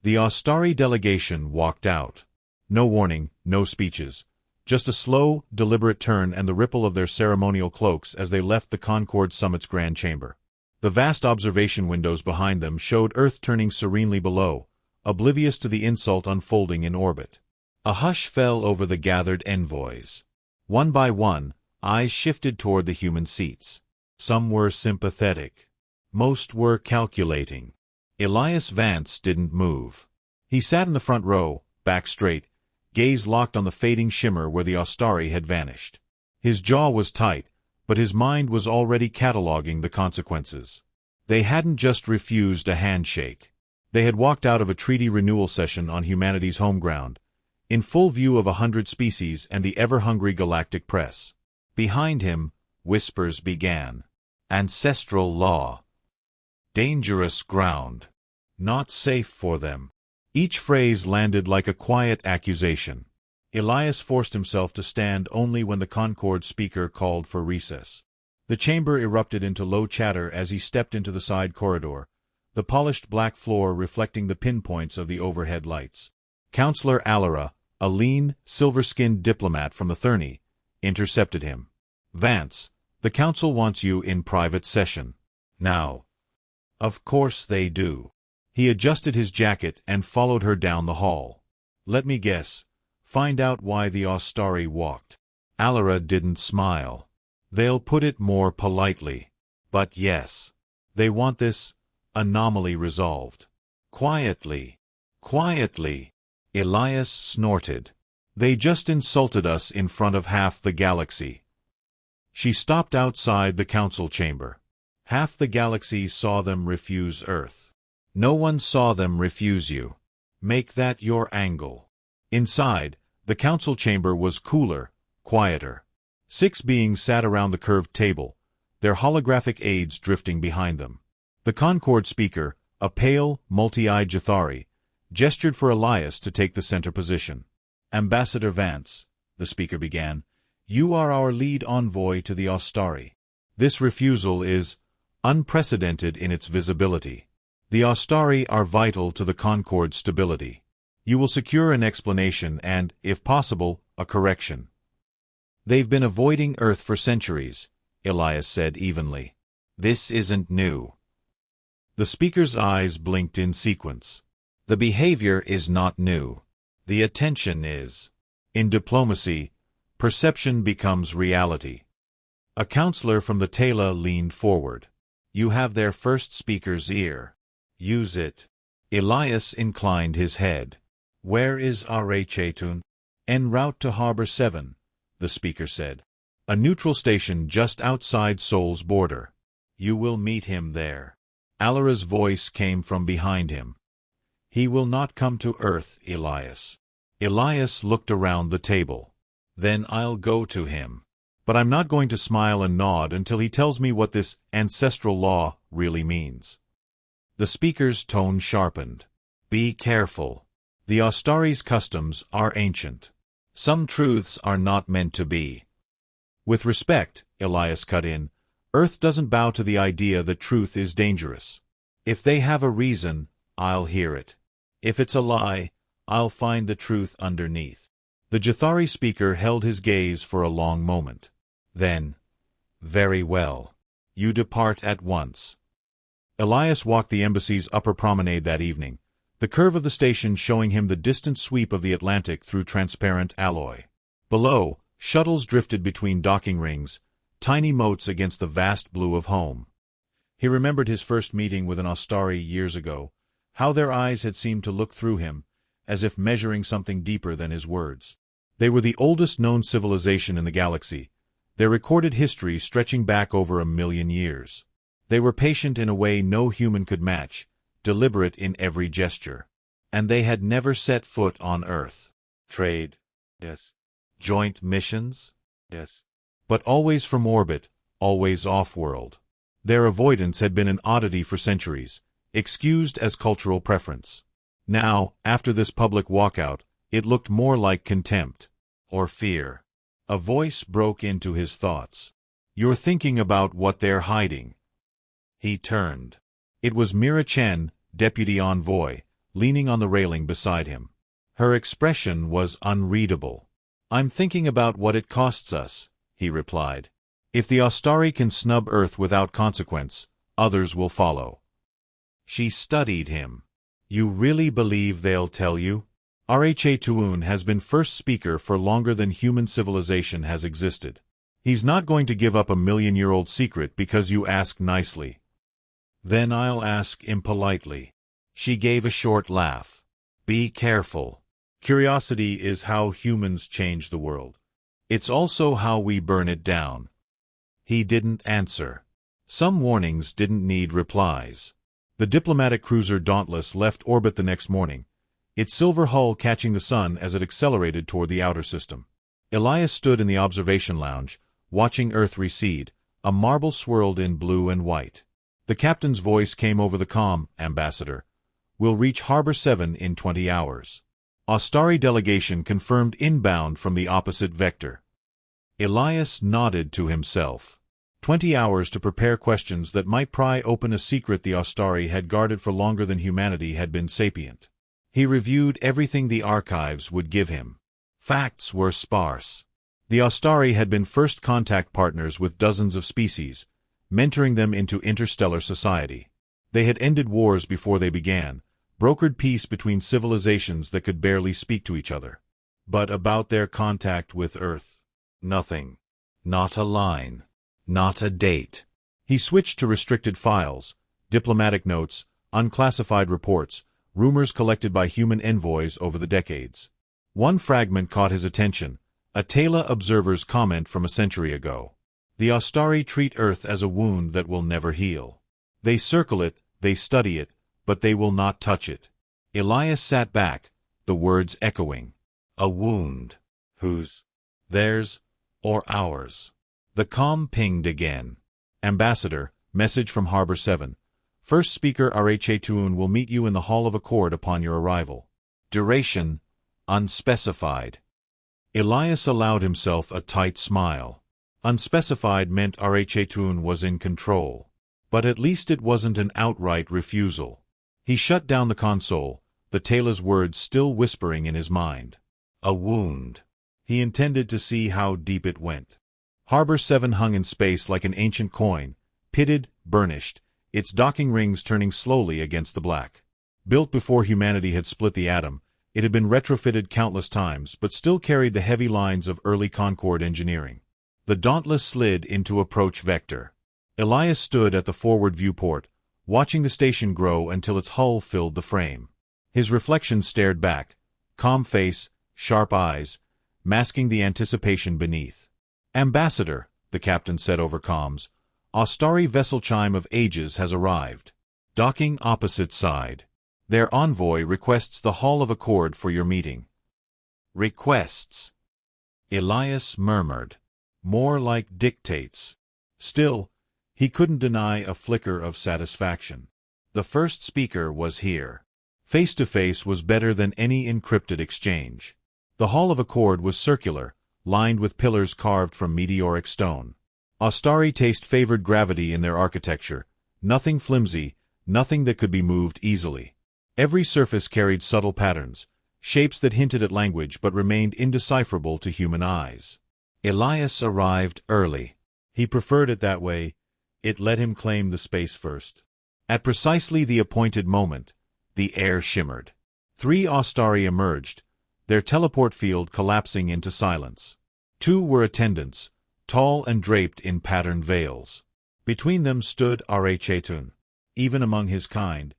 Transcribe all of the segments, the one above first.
The Ostari delegation walked out. No warning, no speeches. Just a slow, deliberate turn and the ripple of their ceremonial cloaks as they left the Concord Summit's grand chamber. The vast observation windows behind them showed Earth turning serenely below, oblivious to the insult unfolding in orbit. A hush fell over the gathered envoys. One by one, eyes shifted toward the human seats. Some were sympathetic. Most were calculating. Elias Vance didn't move. He sat in the front row, back straight, gaze locked on the fading shimmer where the Ostari had vanished. His jaw was tight, but his mind was already cataloging the consequences. They hadn't just refused a handshake. They had walked out of a treaty renewal session on humanity's home ground, in full view of 100 species and the ever-hungry galactic press. Behind him, whispers began. Ancestral law. Dangerous ground. Not safe for them. Each phrase landed like a quiet accusation. Elias forced himself to stand only when the Concord speaker called for recess. The chamber erupted into low chatter as he stepped into the side corridor, the polished black floor reflecting the pinpoints of the overhead lights. Counselor Alara, a lean, silver-skinned diplomat from the Thurney, intercepted him. "Vance, the council wants you in private session. Now." "Of course they do." He adjusted his jacket and followed her down the hall. "Let me guess. Find out why the Ostari walked." Alara didn't smile. "They'll put it more politely. But yes. They want this anomaly resolved. Quietly. Quietly." Elias snorted. "They just insulted us in front of half the galaxy." She stopped outside the council chamber. Half the galaxy saw them refuse Earth. No one saw them refuse you. Make that your angle. Inside, the council chamber was cooler, quieter. 6 beings sat around the curved table, their holographic aides drifting behind them. The Concord speaker, a pale, multi-eyed Jathari, gestured for Elias to take the center position. "Ambassador Vance," the speaker began, "you are our lead envoy to the Ostari. This refusal is unprecedented in its visibility. The Ostari are vital to the Concord's stability. You will secure an explanation and, if possible, a correction." "They've been avoiding Earth for centuries," Elias said evenly. "This isn't new." The speaker's eyes blinked in sequence. "The behavior is not new. The attention is. In diplomacy, perception becomes reality." A counselor from the Tela leaned forward. "You have their first speaker's ear. Use it." Elias inclined his head. "Where is Arachetun?" "En route to Harbor 7, the speaker said. "A neutral station just outside Sol's border. You will meet him there." Alara's voice came from behind him. "He will not come to Earth, Elias." Elias looked around the table. "Then I'll go to him. But I'm not going to smile and nod until he tells me what this ancestral law really means." The speaker's tone sharpened. "Be careful. The Ostari's customs are ancient. Some truths are not meant to be." "With respect," Elias cut in, "Earth doesn't bow to the idea that truth is dangerous. If they have a reason, I'll hear it. If it's a lie, I'll find the truth underneath." The Jathari speaker held his gaze for a long moment. Then, "Very well. You depart at once." Elias walked the embassy's upper promenade that evening, the curve of the station showing him the distant sweep of the Atlantic through transparent alloy. Below, shuttles drifted between docking rings, tiny motes against the vast blue of home. He remembered his first meeting with an Ostari years ago, how their eyes had seemed to look through him, as if measuring something deeper than his words. They were the oldest known civilization in the galaxy, their recorded history stretching back over 1,000,000 years. They were patient in a way no human could match, deliberate in every gesture. And they had never set foot on Earth. Trade? Yes. Joint missions? Yes. But always from orbit, always off-world. Their avoidance had been an oddity for centuries, excused as cultural preference. Now, after this public walkout, it looked more like contempt. Or fear. A voice broke into his thoughts. "You're thinking about what they're hiding." He turned. It was Mira Chen, deputy envoy, leaning on the railing beside him. Her expression was unreadable. "I'm thinking about what it costs us," he replied. "If the Ostari can snub Earth without consequence, others will follow." She studied him. "You really believe they'll tell you?" Rha has been first speaker for longer than human civilization has existed. He's not going to give up a million-year-old secret because you ask nicely. "Then I'll ask impolitely." She gave a short laugh. "Be careful. Curiosity is how humans change the world. It's also how we burn it down." He didn't answer. Some warnings didn't need replies. The diplomatic cruiser Dauntless left orbit the next morning, its silver hull catching the sun as it accelerated toward the outer system. Elias stood in the observation lounge, watching Earth recede, a marble swirled in blue and white. The captain's voice came over the comm, "Ambassador, we'll reach Harbor 7 in 20 hours. Ostari delegation confirmed inbound from the opposite vector." Elias nodded to himself. 20 hours to prepare questions that might pry open a secret the Ostari had guarded for longer than humanity had been sapient. He reviewed everything the archives would give him. Facts were sparse. The Ostari had been first contact partners with dozens of species, mentoring them into interstellar society. They had ended wars before they began, brokered peace between civilizations that could barely speak to each other. But about their contact with Earth, nothing. Not a line. Not a date. He switched to restricted files, diplomatic notes, unclassified reports, rumors collected by human envoys over the decades. One fragment caught his attention, a Tala observer's comment from a century ago. "The Ostari treat Earth as a wound that will never heal. They circle it, they study it, but they will not touch it." Elias sat back, the words echoing. A wound. Whose? Theirs or ours? The comm pinged again. "Ambassador, message from Harbor 7. First speaker Rha will meet you in the Hall of Accord upon your arrival. Duration, unspecified." Elias allowed himself a tight smile. Unspecified meant Rha was in control. But at least it wasn't an outright refusal. He shut down the console, the Tala's words still whispering in his mind. A wound. He intended to see how deep it went. Harbor 7 hung in space like an ancient coin, pitted, burnished, its docking rings turning slowly against the black. Built before humanity had split the atom, it had been retrofitted countless times but still carried the heavy lines of early Concorde engineering. The Dauntless slid into approach vector. Elias stood at the forward viewport, watching the station grow until its hull filled the frame. His reflection stared back, calm face, sharp eyes, masking the anticipation beneath. "Ambassador," the captain said over comms, "Ostari vessel chime of ages has arrived. Docking opposite side. Their envoy requests the Hall of Accord for your meeting." Requests. Elias murmured. More like dictates. Still, he couldn't deny a flicker of satisfaction. The first speaker was here. Face-to-face was better than any encrypted exchange. The Hall of Accord was circular, lined with pillars carved from meteoric stone. Ostari taste favored gravity in their architecture, nothing flimsy, nothing that could be moved easily. Every surface carried subtle patterns, shapes that hinted at language but remained indecipherable to human eyes. Elias arrived early. He preferred it that way. It let him claim the space first. At precisely the appointed moment, the air shimmered. 3 Ostari emerged, their teleport field collapsing into silence. 2 were attendants, tall and draped in patterned veils. Between them stood Rha. Even among his kind,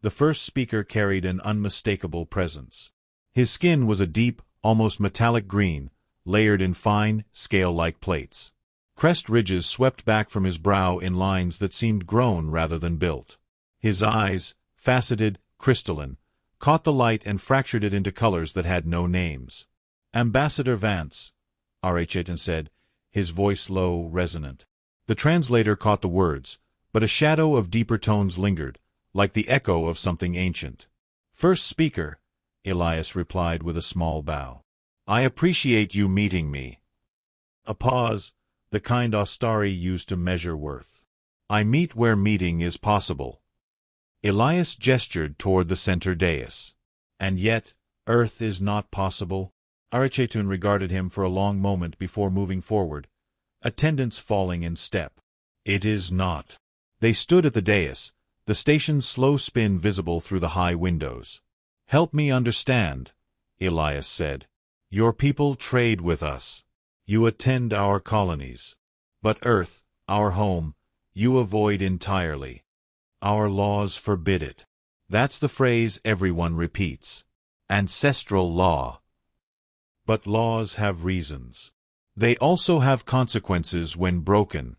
the first speaker carried an unmistakable presence. His skin was a deep, almost metallic green, layered in fine, scale-like plates. Crest ridges swept back from his brow in lines that seemed grown rather than built. His eyes, faceted, crystalline, caught the light and fractured it into colors that had no names. "Ambassador Vance," Rha said, his voice low, resonant. The translator caught the words, but a shadow of deeper tones lingered, like the echo of something ancient. "First speaker," Elias replied with a small bow. "I appreciate you meeting me." A pause, the kind Ostari used to measure worth. "I meet where meeting is possible." Elias gestured toward the center dais. And yet, Earth is not possible? Arichetun regarded him for a long moment before moving forward, attendants falling in step. It is not. They stood at the dais, the station's slow spin visible through the high windows. Help me understand, Elias said. Your people trade with us. You attend our colonies. But Earth, our home, you avoid entirely. Our laws forbid it. That's the phrase everyone repeats. Ancestral law. But laws have reasons. They also have consequences when broken.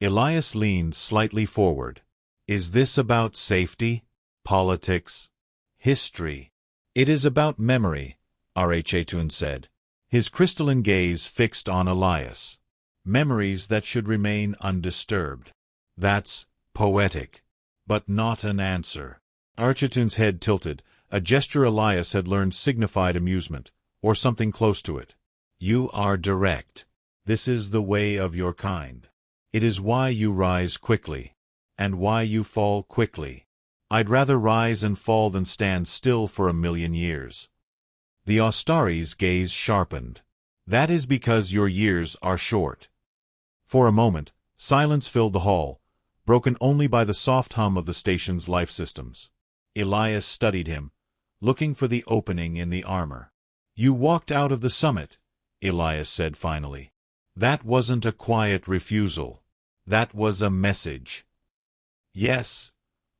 Elias leaned slightly forward. Is this about safety, politics, history? It is about memory, Arichetun said, his crystalline gaze fixed on Elias. Memories that should remain undisturbed. That's poetic, but not an answer. Archetun's head tilted, a gesture Elias had learned signified amusement, or something close to it. You are direct. This is the way of your kind. It is why you rise quickly, and why you fall quickly. I'd rather rise and fall than stand still for 1,000,000 years. The Ostari's gaze sharpened. That is because your years are short. For a moment, silence filled the hall, broken only by the soft hum of the station's life systems. Elias studied him, looking for the opening in the armor. You walked out of the summit, Elias said finally. That wasn't a quiet refusal. That was a message. Yes,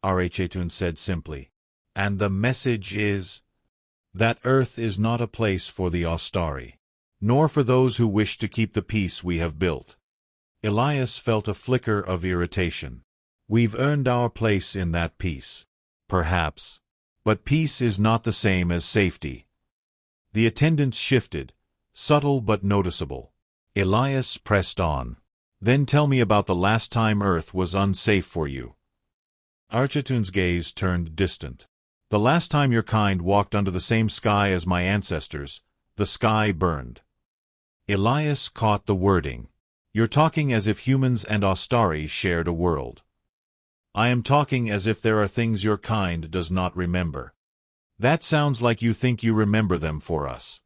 Arichetun said simply. And the message is that Earth is not a place for the Ostari, nor for those who wish to keep the peace we have built. Elias felt a flicker of irritation. We've earned our place in that peace. Perhaps. But peace is not the same as safety. The attendants shifted, subtle but noticeable. Elias pressed on. Then tell me about the last time Earth was unsafe for you. Archetun's gaze turned distant. The last time your kind walked under the same sky as my ancestors, the sky burned. Elias caught the wording. You're talking as if humans and Ostari shared a world. I am talking as if there are things your kind does not remember. That sounds like you think you remember them for us.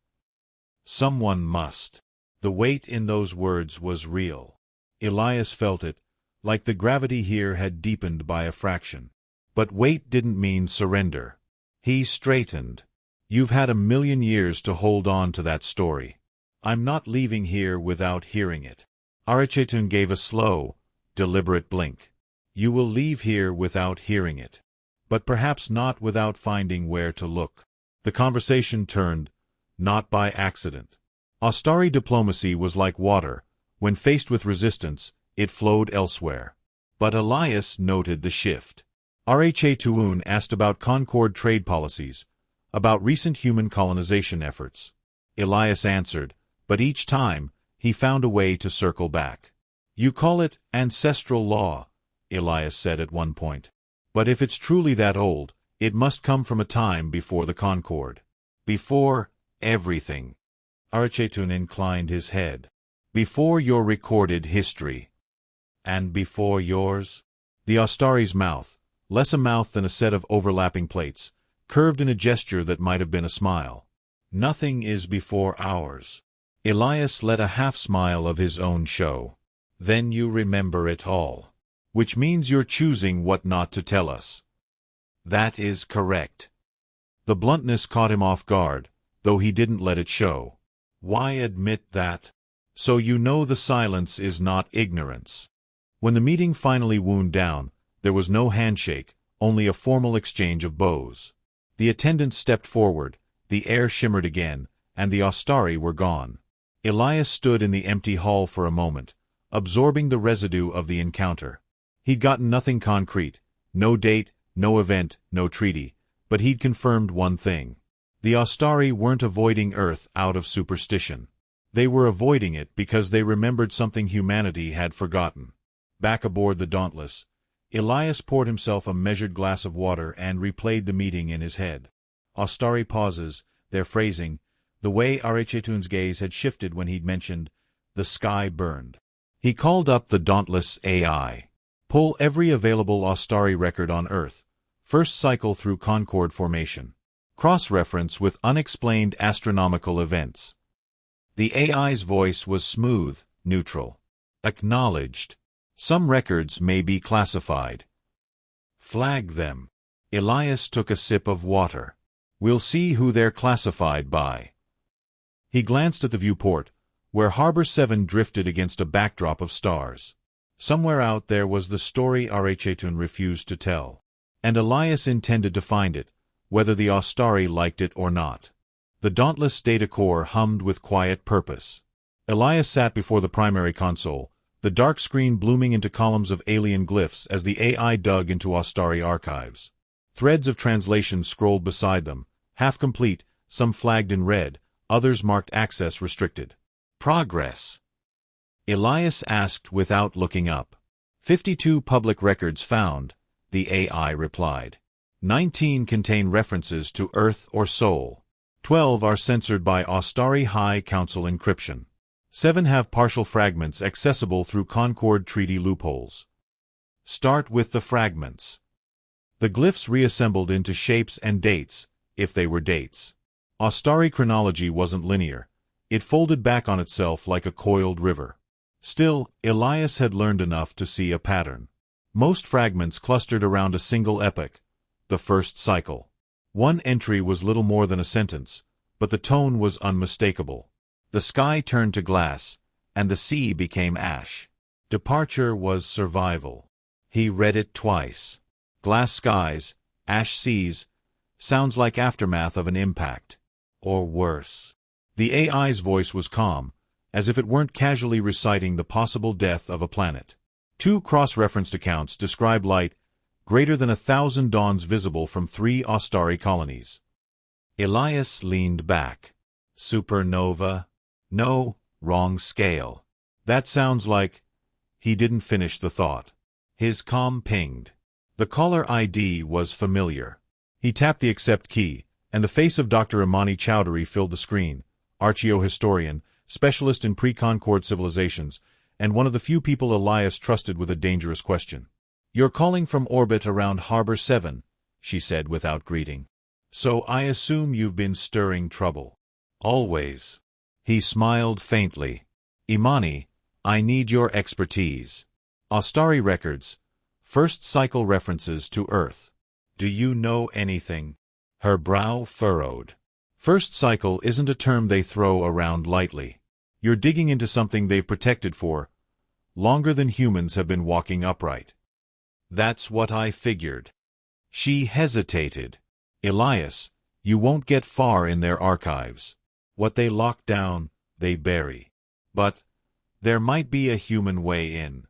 Someone must. The weight in those words was real. Elias felt it, like the gravity here had deepened by a fraction. But weight didn't mean surrender. He straightened. You've had 1,000,000 years to hold on to that story. I'm not leaving here without hearing it. Arichetun gave a slow, deliberate blink. You will leave here without hearing it. But perhaps not without finding where to look. The conversation turned, not by accident. Ostari diplomacy was like water. When faced with resistance, it flowed elsewhere. But Elias noted the shift. Arichetun asked about Concord trade policies, about recent human colonization efforts. Elias answered, but each time, he found a way to circle back. You call it ancestral law, Elias said at one point. But if it's truly that old, it must come from a time before the Concord. Before everything. Arichetun inclined his head. Before your recorded history. And before yours? The Ostari's mouth, less a mouth than a set of overlapping plates, curved in a gesture that might have been a smile. Nothing is before ours. Elias let a half-smile of his own show. Then you remember it all. Which means you're choosing what not to tell us. That is correct. The bluntness caught him off guard, though he didn't let it show. Why admit that? So you know the silence is not ignorance. When the meeting finally wound down, there was no handshake, only a formal exchange of bows. The attendants stepped forward, the air shimmered again, and the Ostari were gone. Elias stood in the empty hall for a moment, absorbing the residue of the encounter. He'd gotten nothing concrete, no date, no event, no treaty, but he'd confirmed one thing. The Ostari weren't avoiding Earth out of superstition. They were avoiding it because they remembered something humanity had forgotten. Back aboard the Dauntless, Elias poured himself a measured glass of water and replayed the meeting in his head. Ostari pauses, their phrasing, the way Arichettun's gaze had shifted when he'd mentioned, the sky burned. He called up the Dauntless AI. Pull every available Ostari record on Earth, First cycle through Concorde formation. Cross-reference with unexplained astronomical events. The AI's voice was smooth, neutral. Acknowledged. Some records may be classified. Flag them. Elias took a sip of water. We'll see who they're classified by. He glanced at the viewport, where Harbor 7 drifted against a backdrop of stars. Somewhere out there was the story Archetun refused to tell. And Elias intended to find it, whether the Ostari liked it or not. The dauntless data core hummed with quiet purpose. Elias sat before the primary console, the dark screen blooming into columns of alien glyphs as the AI dug into Ostari archives. Threads of translation scrolled beside them, half complete, some flagged in red, others marked access restricted. Progress. Elias asked without looking up. 52 public records found, the AI replied. 19 contain references to Earth or Sol. 12 are censored by Ostari High Council encryption. 7 have partial fragments accessible through Concorde Treaty loopholes. Start with the fragments. The glyphs reassembled into shapes and dates, if they were dates. Ostari chronology wasn't linear. It folded back on itself like a coiled river. Still, Elias had learned enough to see a pattern. Most fragments clustered around a single epoch, the first cycle. One entry was little more than a sentence, but the tone was unmistakable. The sky turned to glass, and the sea became ash. Departure was survival. He read it twice. Glass skies, ash seas, sounds like aftermath of an impact. Or worse. The AI's voice was calm, as if it weren't casually reciting the possible death of a planet. 2 cross-referenced accounts describe light greater than 1,000 dawns visible from 3 Ostari colonies. Elias leaned back. Supernova? No, wrong scale. That sounds like... He didn't finish the thought. His comm pinged. The caller ID was familiar. He tapped the accept key, and the face of Dr. Imani Chowdhury filled the screen, archaeohistorian, specialist in pre-Concorde civilizations, and one of the few people Elias trusted with a dangerous question. "You're calling from orbit around Harbor 7, she said without greeting. "So I assume you've been stirring trouble." "Always." He smiled faintly. "Imani, I need your expertise. Ostari records, first cycle references to Earth. Do you know anything?" Her brow furrowed. First cycle isn't a term they throw around lightly. You're digging into something they've protected for longer than humans have been walking upright. That's what I figured. She hesitated. Elias, you won't get far in their archives. What they lock down, they bury. But there might be a human way in.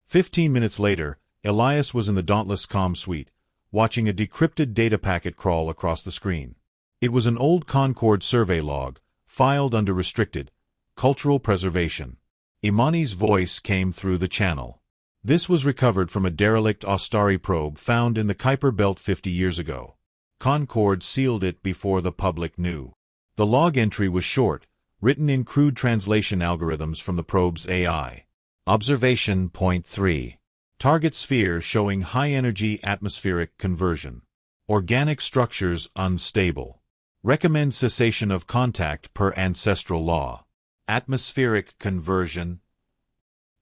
15 minutes later, Elias was in the Dauntless comm suite, watching a decrypted data packet crawl across the screen. It was an old Concorde survey log, filed under restricted, cultural preservation. Imani's voice came through the channel. This was recovered from a derelict Ostari probe found in the Kuiper Belt 50 years ago. Concorde sealed it before the public knew. The log entry was short, written in crude translation algorithms from the probe's AI. Observation Point 3. Target sphere showing high-energy atmospheric conversion. Organic structures unstable. Recommend cessation of contact per ancestral law. Atmospheric conversion?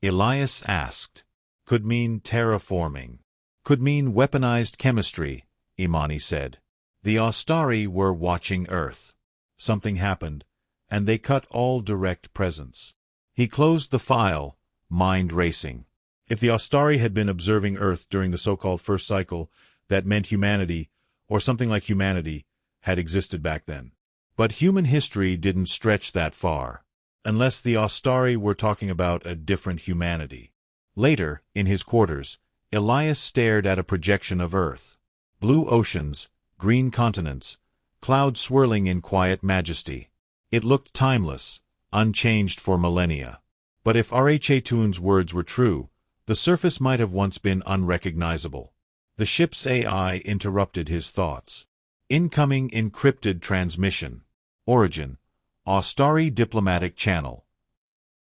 Elias asked. Could mean terraforming. Could mean weaponized chemistry, Imani said. The Ostari were watching Earth. Something happened, and they cut all direct presence. He closed the file, mind racing. If the Ostari had been observing Earth during the so-called first cycle, that meant humanity, or something like humanity, had existed back then. But human history didn't stretch that far. Unless the Ostari were talking about a different humanity. Later, in his quarters, Elias stared at a projection of Earth. Blue oceans, green continents, clouds swirling in quiet majesty. It looked timeless, unchanged for millennia. But if Archetun's words were true, the surface might have once been unrecognizable. The ship's AI interrupted his thoughts. Incoming encrypted transmission. Origin. Ostari diplomatic channel.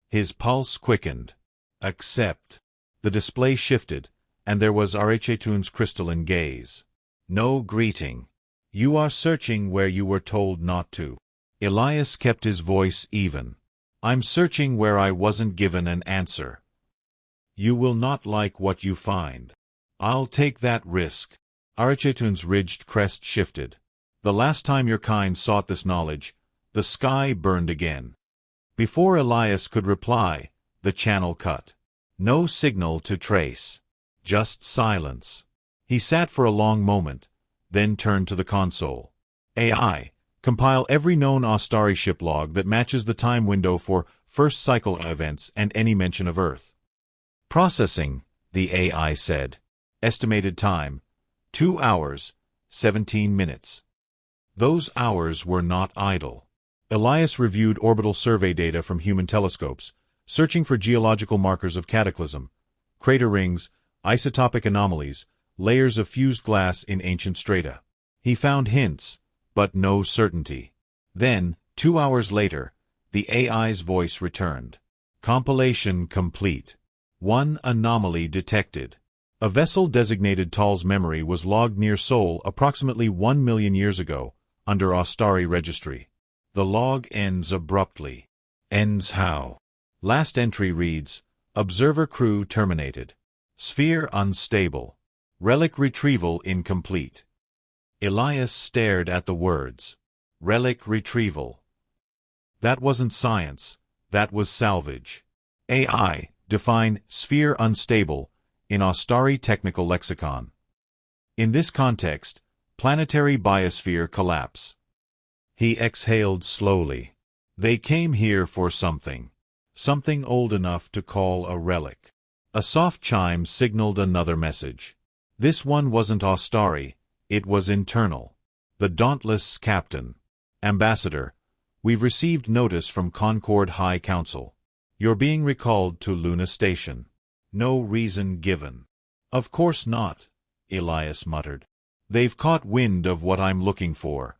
His pulse quickened. Accept. The display shifted, and there was Archetun's crystalline gaze. No greeting. You are searching where you were told not to. Elias kept his voice even. I'm searching where I wasn't given an answer. You will not like what you find. I'll take that risk. Arachetun's ridged crest shifted. The last time your kind sought this knowledge, the sky burned again. Before Elias could reply, the channel cut. No signal to trace. Just silence. He sat for a long moment, then turned to the console. AI, compile every known Ostari ship log that matches the time window for first cycle events and any mention of Earth. Processing, the AI said. Estimated time, 2 hours, 17 minutes. Those hours were not idle. Elias reviewed orbital survey data from human telescopes, searching for geological markers of cataclysm, crater rings, isotopic anomalies, layers of fused glass in ancient strata. He found hints, but no certainty. Then, 2 hours later, the AI's voice returned. Compilation complete. One anomaly detected. A vessel designated Tal's memory was logged near Sol approximately 1 million years ago, under Ostari registry. The log ends abruptly. Ends how? Last entry reads, Observer crew terminated. Sphere unstable. Relic retrieval incomplete. Elias stared at the words. Relic retrieval. That wasn't science, that was salvage. AI, define sphere unstable in Ostari technical lexicon. In this context, planetary biosphere collapse. He exhaled slowly. They came here for something. Something old enough to call a relic. A soft chime signaled another message. This one wasn't Ostari, it was internal. The dauntless captain. Ambassador, we've received notice from Concord High Council. You're being recalled to Luna Station. No reason given. Of course not, Elias muttered. They've caught wind of what I'm looking for.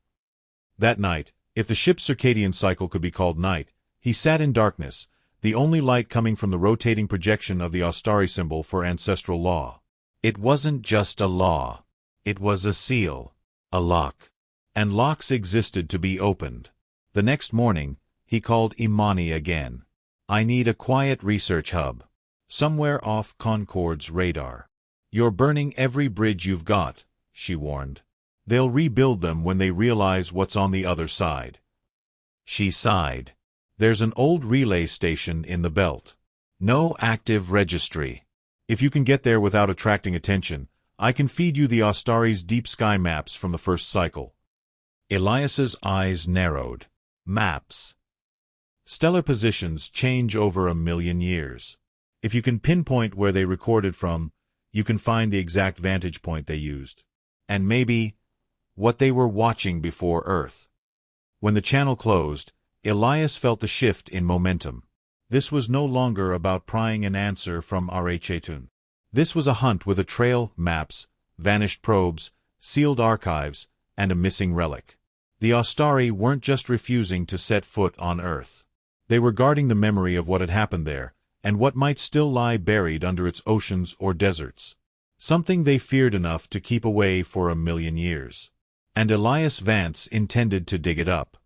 That night, if the ship's circadian cycle could be called night, he sat in darkness, the only light coming from the rotating projection of the Ostari symbol for ancestral law. It wasn't just a law. It was a seal. A lock. And locks existed to be opened. The next morning, he called Imani again. I need a quiet research hub. Somewhere off Concord's radar. You're burning every bridge you've got, she warned. They'll rebuild them when they realize what's on the other side. She sighed. There's an old relay station in the belt. No active registry. If you can get there without attracting attention, I can feed you the Ostari's deep sky maps from the first cycle. Elias's eyes narrowed. Maps. Stellar positions change over 1 million years. If you can pinpoint where they recorded from, you can find the exact vantage point they used. And maybe what they were watching before Earth. When the channel closed, Elias felt the shift in momentum. This was no longer about prying an answer from Arachetum. This was a hunt with a trail, maps, vanished probes, sealed archives, and a missing relic. The Ostari weren't just refusing to set foot on Earth. They were guarding the memory of what had happened there, and what might still lie buried under its oceans or deserts. Something they feared enough to keep away for 1 million years. And Elias Vance intended to dig it up.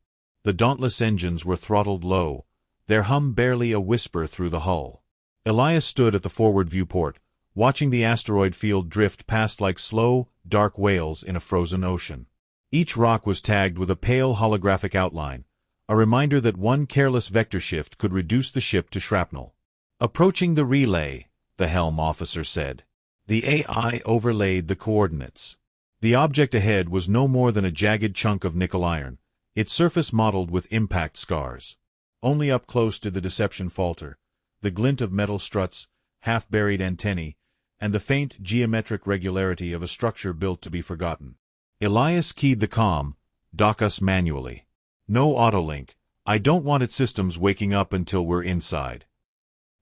The dauntless engines were throttled low, their hum barely a whisper through the hull. Elias stood at the forward viewport, watching the asteroid field drift past like slow, dark whales in a frozen ocean. Each rock was tagged with a pale holographic outline, a reminder that one careless vector shift could reduce the ship to shrapnel. Approaching the relay, the helm officer said. The AI overlaid the coordinates. The object ahead was no more than a jagged chunk of nickel iron, its surface mottled with impact scars. Only up close did the deception falter, the glint of metal struts, half-buried antennae, and the faint geometric regularity of a structure built to be forgotten. Elias keyed the comm, dock us manually. No autolink, I don't want its systems waking up until we're inside.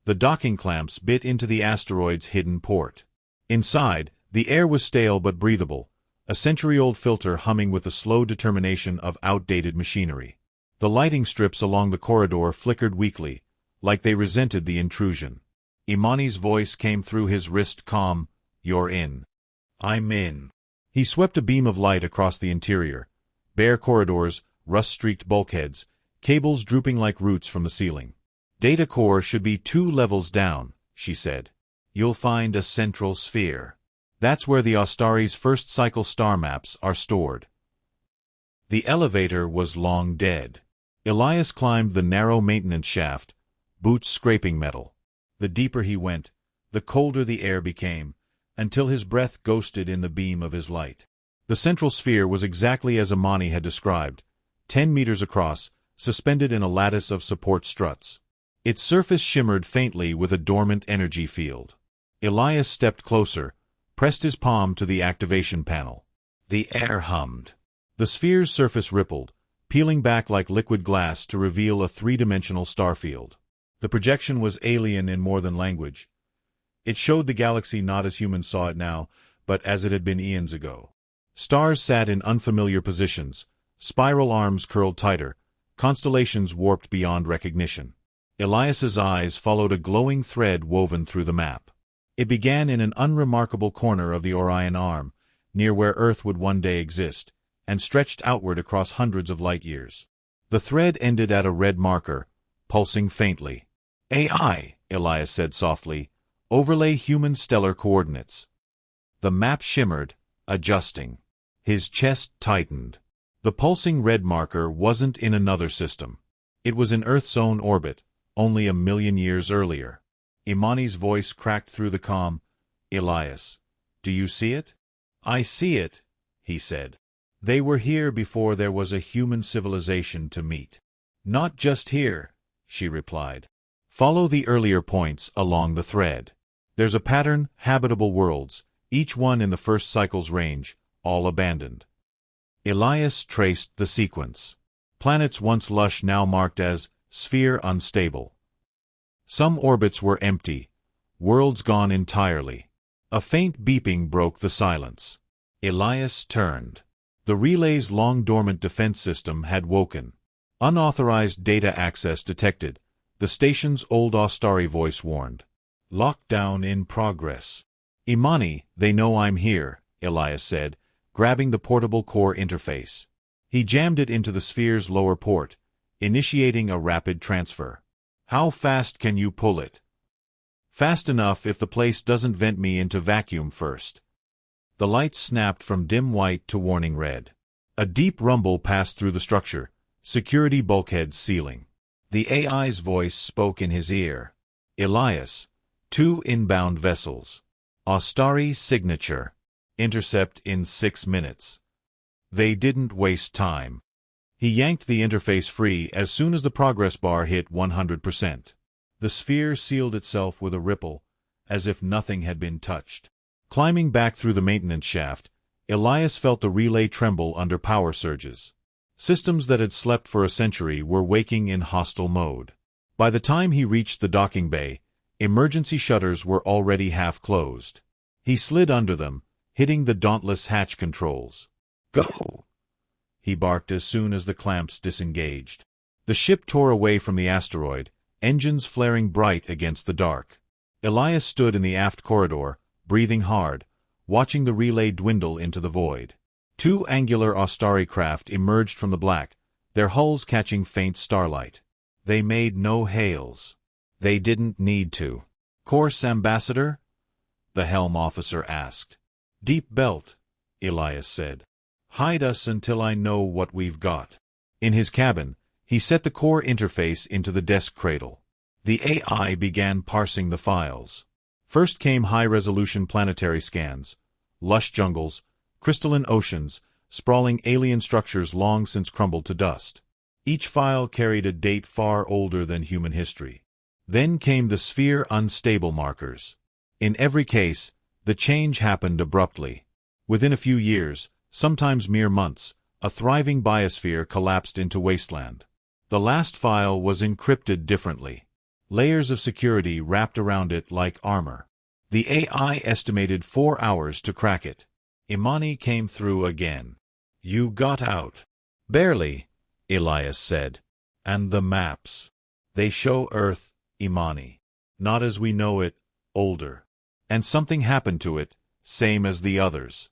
The docking clamps bit into the asteroid's hidden port. Inside, the air was stale but breathable, a century-old filter humming with the slow determination of outdated machinery. The lighting strips along the corridor flickered weakly, like they resented the intrusion. Imani's voice came through his wrist comm, "You're in." "I'm in." He swept a beam of light across the interior. Bare corridors, rust-streaked bulkheads, cables drooping like roots from the ceiling. Data core should be 2 levels down, she said. You'll find a central sphere. That's where the Ostari's first cycle star maps are stored. The elevator was long dead. Elias climbed the narrow maintenance shaft, boots scraping metal. The deeper he went, the colder the air became, until his breath ghosted in the beam of his light. The central sphere was exactly as Imani had described, 10 meters across, suspended in a lattice of support struts. Its surface shimmered faintly with a dormant energy field. Elias stepped closer, pressed his palm to the activation panel. The air hummed. The sphere's surface rippled, peeling back like liquid glass to reveal a 3-dimensional starfield. The projection was alien in more than language. It showed the galaxy not as humans saw it now, but as it had been eons ago. Stars sat in unfamiliar positions, spiral arms curled tighter, constellations warped beyond recognition. Elias's eyes followed a glowing thread woven through the map. It began in an unremarkable corner of the Orion Arm, near where Earth would one day exist, and stretched outward across hundreds of light-years. The thread ended at a red marker, pulsing faintly. AI, Elias said softly, overlay human stellar coordinates. The map shimmered, adjusting. His chest tightened. The pulsing red marker wasn't in another system. It was in Earth's own orbit, only 1,000,000 years earlier. Imani's voice cracked through the calm. Elias, do you see it? I see it, he said. They were here before there was a human civilization to meet. Not just here, she replied. Follow the earlier points along the thread. There's a pattern, habitable worlds, each one in the first cycle's range, all abandoned. Elias traced the sequence. Planets once lush now marked as sphere unstable. Some orbits were empty, worlds gone entirely. A faint beeping broke the silence. Elias turned. The relay's long-dormant defense system had woken. Unauthorized data access detected, the station's old Ostari voice warned. Lockdown in progress. Imani, they know I'm here, Elias said, grabbing the portable core interface. He jammed it into the sphere's lower port, initiating a rapid transfer. How fast can you pull it? Fast enough if the place doesn't vent me into vacuum first. The lights snapped from dim white to warning red. A deep rumble passed through the structure, security bulkheads sealing. The AI's voice spoke in his ear. Elias, 2 inbound vessels. Ostari signature. Intercept in 6 minutes. They didn't waste time. He yanked the interface free as soon as the progress bar hit 100%. The sphere sealed itself with a ripple, as if nothing had been touched. Climbing back through the maintenance shaft, Elias felt the relay tremble under power surges. Systems that had slept for a century were waking in hostile mode. By the time he reached the docking bay, emergency shutters were already half closed. He slid under them, hitting the dauntless hatch controls. Go! He barked as soon as the clamps disengaged. The ship tore away from the asteroid, engines flaring bright against the dark. Elias stood in the aft corridor, breathing hard, watching the relay dwindle into the void. 2 angular Ostari craft emerged from the black, their hulls catching faint starlight. They made no hails. They didn't need to. Course, Ambassador? The helm officer asked. Deep belt, Elias said. Hide us until I know what we've got. In his cabin, he set the core interface into the desk cradle. The AI began parsing the files. First came high-resolution planetary scans, lush jungles, crystalline oceans, sprawling alien structures long since crumbled to dust. Each file carried a date far older than human history. Then came the sphere unstable markers. In every case, the change happened abruptly. Within a few years, sometimes mere months, a thriving biosphere collapsed into wasteland. The last file was encrypted differently. Layers of security wrapped around it like armor. The AI estimated 4 hours to crack it. Imani came through again. You got out. Barely, Elias said. And the maps. They show Earth, Imani. Not as we know it, older. And something happened to it, same as the others.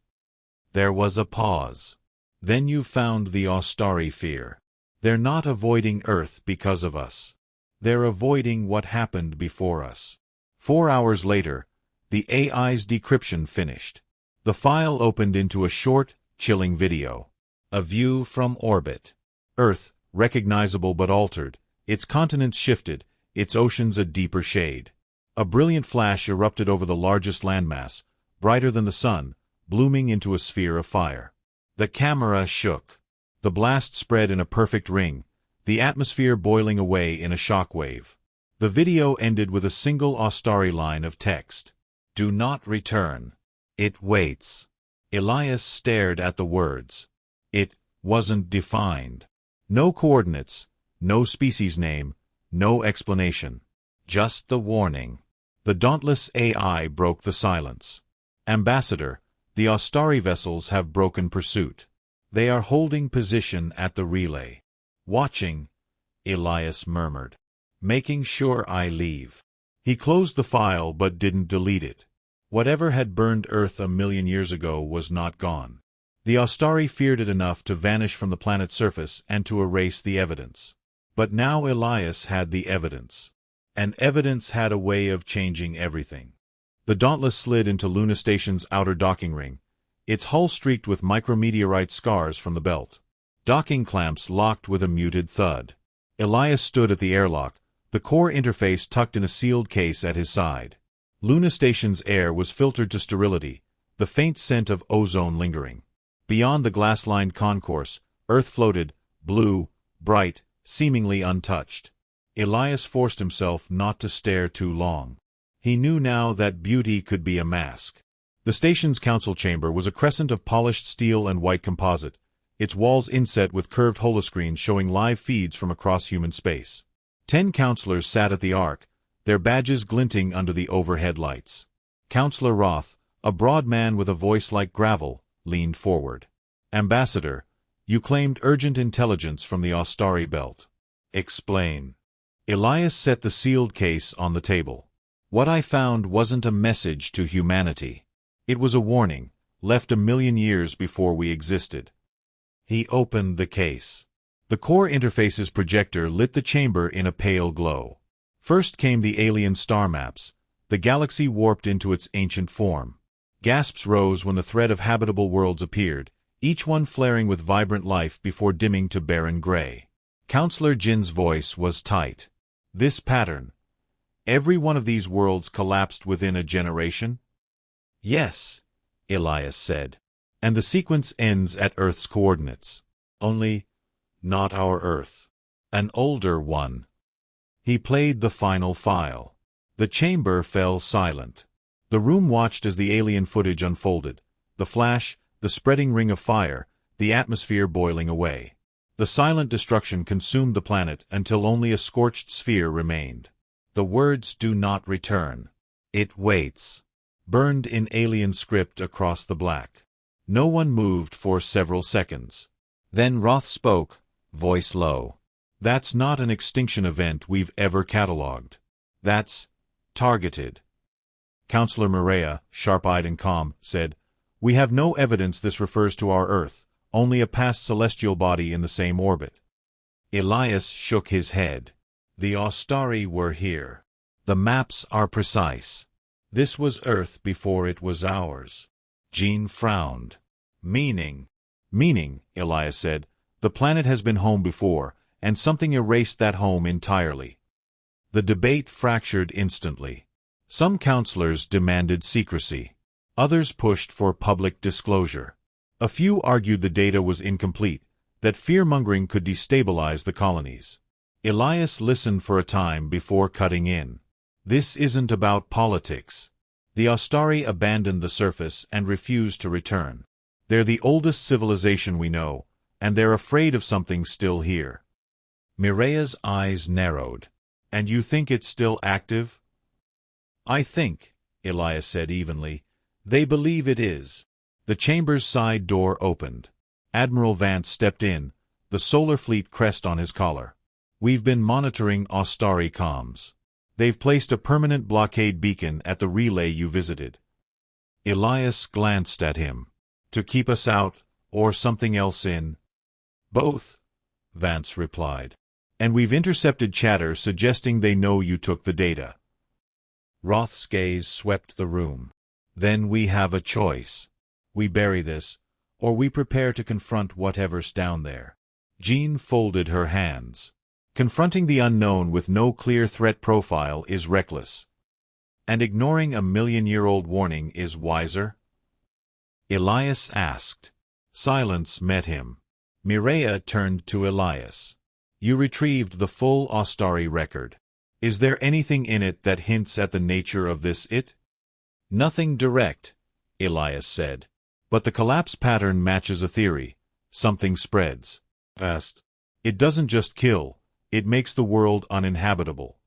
There was a pause. Then you found the Ostari fear. They're not avoiding Earth because of us. They're avoiding what happened before us. 4 hours later, the AI's decryption finished. The file opened into a short, chilling video. A view from orbit. Earth, recognizable but altered, its continents shifted, its oceans a deeper shade. A brilliant flash erupted over the largest landmass, brighter than the sun, blooming into a sphere of fire. The camera shook. The blast spread in a perfect ring, the atmosphere boiling away in a shock wave. The video ended with a single Ostari line of text. Do not return. It waits. Elias stared at the words. It wasn't defined. No coordinates, no species name, no explanation. Just the warning. The dauntless AI broke the silence. Ambassador, the Ostari vessels have broken pursuit. They are holding position at the relay. Watching, Elias murmured. Making sure I leave. He closed the file but didn't delete it. Whatever had burned Earth a million years ago was not gone. The Ostari feared it enough to vanish from the planet's surface and to erase the evidence. But now Elias had the evidence. And evidence had a way of changing everything. The Dauntless slid into Luna Station's outer docking ring, its hull streaked with micrometeorite scars from the belt. Docking clamps locked with a muted thud. Elias stood at the airlock, the core interface tucked in a sealed case at his side. Luna Station's air was filtered to sterility, the faint scent of ozone lingering. Beyond the glass-lined concourse, Earth floated, blue, bright, seemingly untouched. Elias forced himself not to stare too long. He knew now that beauty could be a mask. The station's council chamber was a crescent of polished steel and white composite, its walls inset with curved holoscreens showing live feeds from across human space. 10 counselors sat at the arc, their badges glinting under the overhead lights. Counselor Roth, a broad man with a voice like gravel, leaned forward. Ambassador, you claimed urgent intelligence from the Ostari belt. Explain. Elias set the sealed case on the table. What I found wasn't a message to humanity. It was a warning, left a million years before we existed. He opened the case. The core interface's projector lit the chamber in a pale glow. First came the alien star maps, the galaxy warped into its ancient form. Gasps rose when the thread of habitable worlds appeared, each one flaring with vibrant life before dimming to barren gray. Counselor Jin's voice was tight. This pattern. Every one of these worlds collapsed within a generation? Yes, Elias said. And the sequence ends at Earth's coordinates. Only, not our Earth. An older one. He played the final file. The chamber fell silent. The room watched as the alien footage unfolded. The flash, the spreading ring of fire, the atmosphere boiling away. The silent destruction consumed the planet until only a scorched sphere remained. The words do not return. It waits. Burned in alien script across the black. No one moved for several seconds. Then Roth spoke, voice low. That's not an extinction event we've ever catalogued. That's targeted. Counselor Maria, sharp-eyed and calm, said, We have no evidence this refers to our Earth, only a past celestial body in the same orbit. Elias shook his head. The Ostari were here. The maps are precise. This was Earth before it was ours. Jean frowned. Meaning, Elias said, the planet has been home before, and something erased that home entirely. The debate fractured instantly. Some counselors demanded secrecy. Others pushed for public disclosure. A few argued the data was incomplete, that fear-mongering could destabilize the colonies. Elias listened for a time before cutting in. This isn't about politics. The Ostari abandoned the surface and refused to return. They're the oldest civilization we know, and they're afraid of something still here. Mireya's eyes narrowed. And you think it's still active? I think, Elias said evenly, they believe it is. The chamber's side door opened. Admiral Vance stepped in, the solar fleet crest on his collar. We've been monitoring Ostari comms. They've placed a permanent blockade beacon at the relay you visited. Elias glanced at him. To keep us out, or something else in? Both, Vance replied. And we've intercepted chatter suggesting they know you took the data. Roth's gaze swept the room. Then we have a choice. We bury this, or we prepare to confront whatever's down there. Jean folded her hands. Confronting the unknown with no clear threat profile is reckless. And ignoring a million-year-old warning is wiser? Elias asked. Silence met him. Mireya turned to Elias. You retrieved the full Ostari record. Is there anything in it that hints at the nature of this it? Nothing direct, Elias said. But the collapse pattern matches a theory. Something spreads. Fast. It doesn't just kill, it makes the world uninhabitable.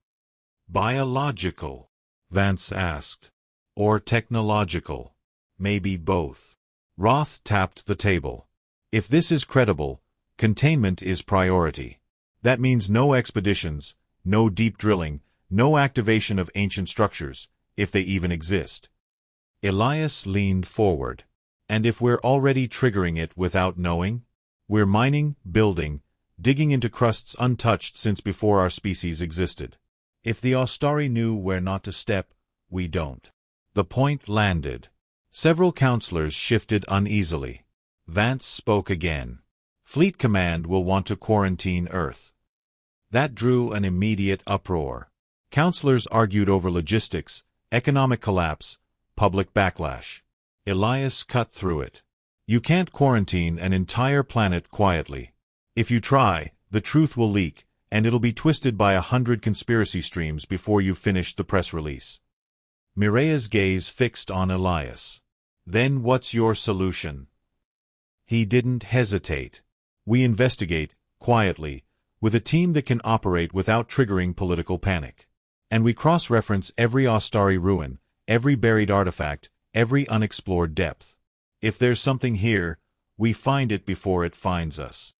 Biological? Vance asked. Or technological? Maybe both. Roth tapped the table. If this is credible, containment is priority. That means no expeditions, no deep drilling, no activation of ancient structures, if they even exist. Elias leaned forward. And if we're already triggering it without knowing? We're mining, building, digging into crusts untouched since before our species existed. If the Ostari knew where not to step, we don't. The point landed. Several counselors shifted uneasily. Vance spoke again. Fleet Command will want to quarantine Earth. That drew an immediate uproar. Counselors argued over logistics, economic collapse, public backlash. Elias cut through it. You can't quarantine an entire planet quietly. If you try, the truth will leak, and it'll be twisted by 100 conspiracy streams before you've finished the press release. Mireya's gaze fixed on Elias. Then what's your solution? He didn't hesitate. We investigate, quietly, with a team that can operate without triggering political panic. And we cross-reference every Ostari ruin, every buried artifact, every unexplored depth. If there's something here, we find it before it finds us.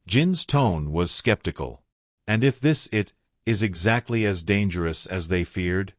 Jin's tone was skeptical. And if this it is exactly as dangerous as they feared?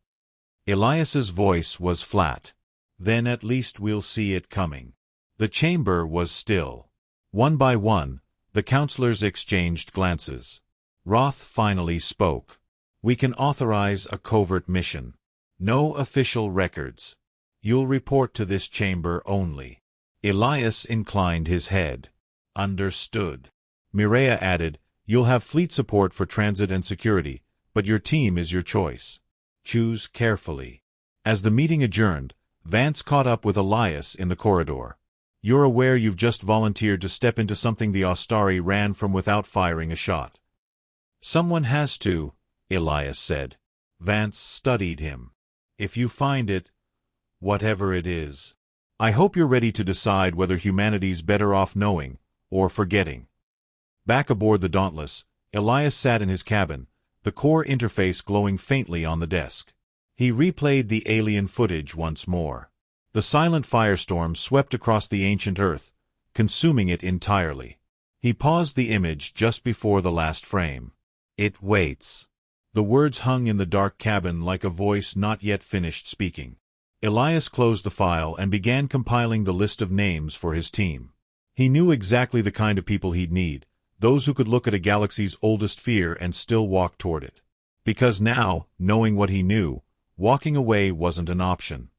Elias's voice was flat. Then at least we'll see it coming. The chamber was still. One by one, the counselors exchanged glances. Roth finally spoke. We can authorize a covert mission. No official records. You'll report to this chamber only. Elias inclined his head. Understood. Mireya added, You'll have fleet support for transit and security, but your team is your choice. Choose carefully. As the meeting adjourned, Vance caught up with Elias in the corridor. You're aware you've just volunteered to step into something the Ostari ran from without firing a shot. Someone has to, Elias said. Vance studied him. If you find it, whatever it is, I hope you're ready to decide whether humanity's better off knowing or forgetting. Back aboard the Dauntless, Elias sat in his cabin, the core interface glowing faintly on the desk. He replayed the alien footage once more. The silent firestorm swept across the ancient Earth, consuming it entirely. He paused the image just before the last frame. It waits. The words hung in the dark cabin like a voice not yet finished speaking. Elias closed the file and began compiling the list of names for his team. He knew exactly the kind of people he'd need, those who could look at a galaxy's oldest fear and still walk toward it. Because now, knowing what he knew, walking away wasn't an option.